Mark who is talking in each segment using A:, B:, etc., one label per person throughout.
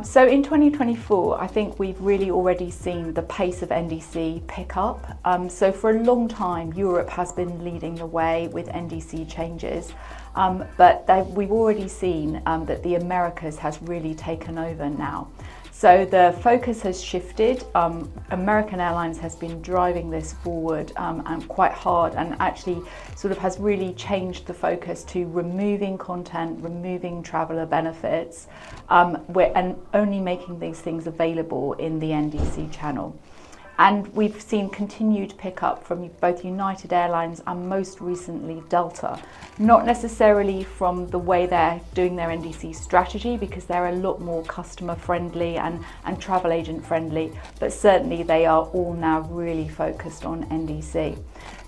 A: So in 2024, I think we've really already seen the pace of NDC pick up. So for a long time, Europe has been leading the way with NDC changes, but we've already seen that the Americas has really taken over now. So the focus has shifted. American Airlines has been driving this forward and quite hard, and actually sort of has really changed the focus to removing content, removing traveller benefits, and only making these things available in the NDC channel. And we've seen continued pickup from both United Airlines and most recently Delta. Not necessarily from the way they're doing their NDC strategy, because they're a lot more customer friendly and travel agent friendly, but certainly they are all now really focused on NDC.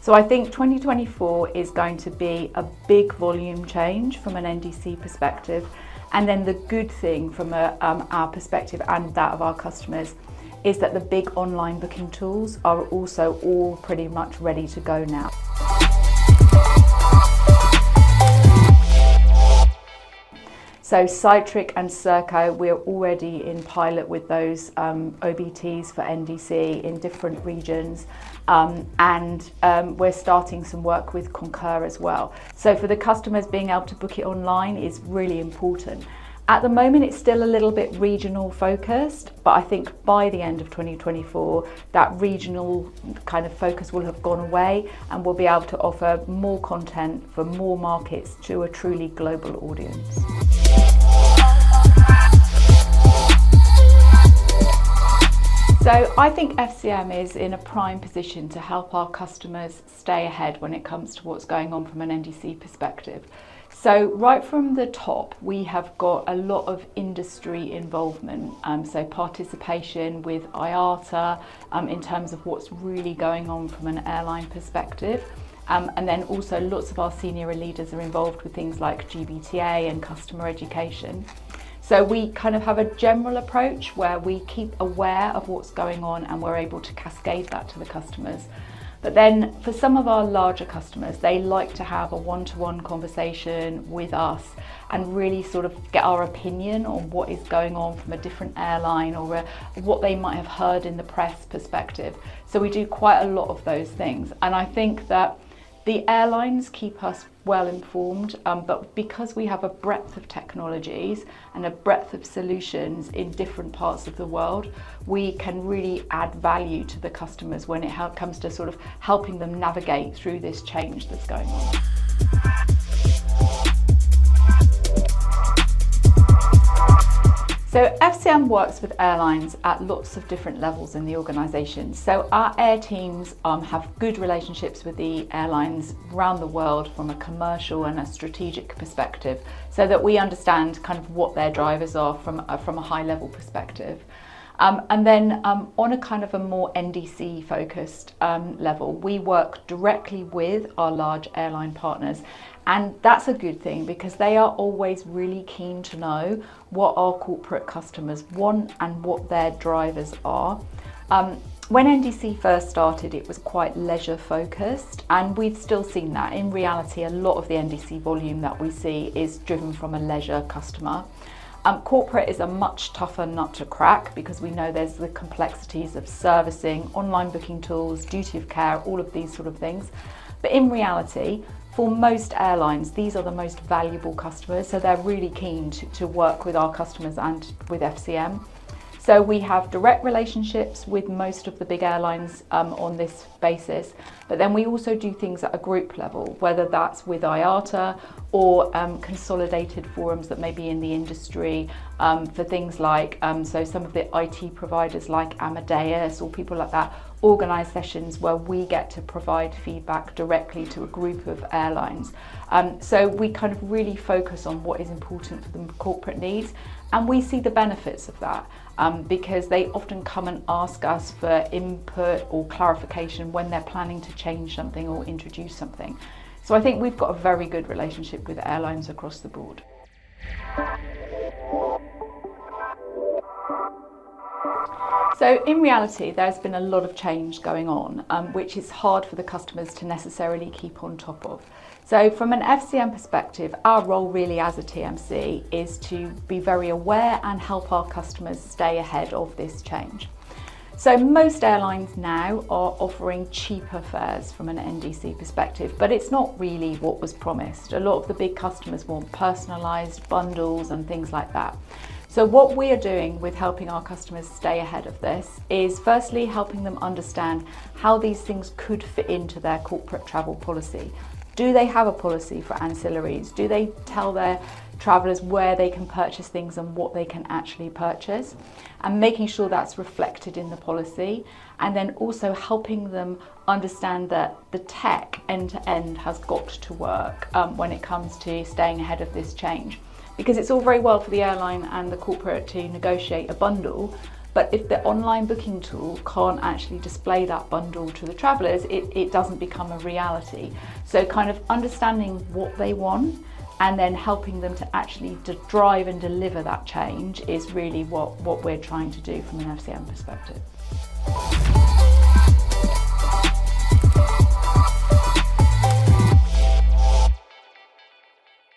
A: So I think 2024 is going to be a big volume change from an NDC perspective. And then the good thing from our perspective and that of our customers is that the big online booking tools are also all pretty much ready to go now. So Cytric and Serco, we're already in pilot with those OBTs for NDC in different regions, and we're starting some work with Concur as well. So for the customers, being able to book it online is really important. At the moment, it's still a little bit regional focused, but I think by the end of 2024, that regional kind of focus will have gone away, and we'll be able to offer more content for more markets to a truly global audience. So I think FCM is in a prime position to help our customers stay ahead when it comes to what's going on from an NDC perspective. So right from the top, we have got a lot of industry involvement, so participation with IATA in terms of what's really going on from an airline perspective. And then also lots of our senior leaders are involved with things like GBTA and customer education. So we kind of have a general approach where we keep aware of what's going on and we're able to cascade that to the customers. But then for some of our larger customers, they like to have a one-to-one conversation with us and really sort of get our opinion on what is going on from a different airline or what they might have heard in the press perspective. So we do quite a lot of those things. And I think that the airlines keep us well informed, but because we have a breadth of technologies and a breadth of solutions in different parts of the world, we can really add value to the customers when it comes to sort of helping them navigate through this change that's going on. So FCM works with airlines at lots of different levels in the organisation. So our air teams have good relationships with the airlines around the world from a commercial and a strategic perspective, so that we understand kind of what their drivers are from a high level perspective. And then on a kind of a more NDC focused level, we work directly with our large airline partners. And that's a good thing because they are always really keen to know what our corporate customers want and what their drivers are. When NDC first started, it was quite leisure focused, and we've still seen that. In reality, a lot of the NDC volume that we see is driven from a leisure customer. Corporate is a much tougher nut to crack because we know there's the complexities of servicing, online booking tools, duty of care, all of these sort of things. But in reality, for most airlines, these are the most valuable customers, so they're really keen to work with our customers and with FCM. So we have direct relationships with most of the big airlines on this basis, but then we also do things at a group level, whether that's with IATA or consolidated forums that may be in the industry for things like, so some of the IT providers like Amadeus or people like that organise sessions where we get to provide feedback directly to a group of airlines. So we kind of really focus on what is important for the corporate needs, and we see the benefits of that because they often come and ask us for input or clarification when they're planning to change something or introduce something. So I think we've got a very good relationship with airlines across the board. So in reality, there's been a lot of change going on, which is hard for the customers to necessarily keep on top of. So from an FCM perspective, our role really as a TMC is to be very aware and help our customers stay ahead of this change. So most airlines now are offering cheaper fares from an NDC perspective, but it's not really what was promised. A lot of the big customers want personalised bundles and things like that. So what we are doing with helping our customers stay ahead of this is firstly helping them understand how these things could fit into their corporate travel policy. Do they have a policy for ancillaries? Do they tell their travellers where they can purchase things and what they can actually purchase? And making sure that's reflected in the policy, and then also helping them understand that the tech end to end has got to work when it comes to staying ahead of this change. Because it's all very well for the airline and the corporate to negotiate a bundle, but if the online booking tool can't actually display that bundle to the travellers, it doesn't become a reality. So kind of understanding what they want and then helping them to actually drive and deliver that change is really what we're trying to do from an FCM perspective.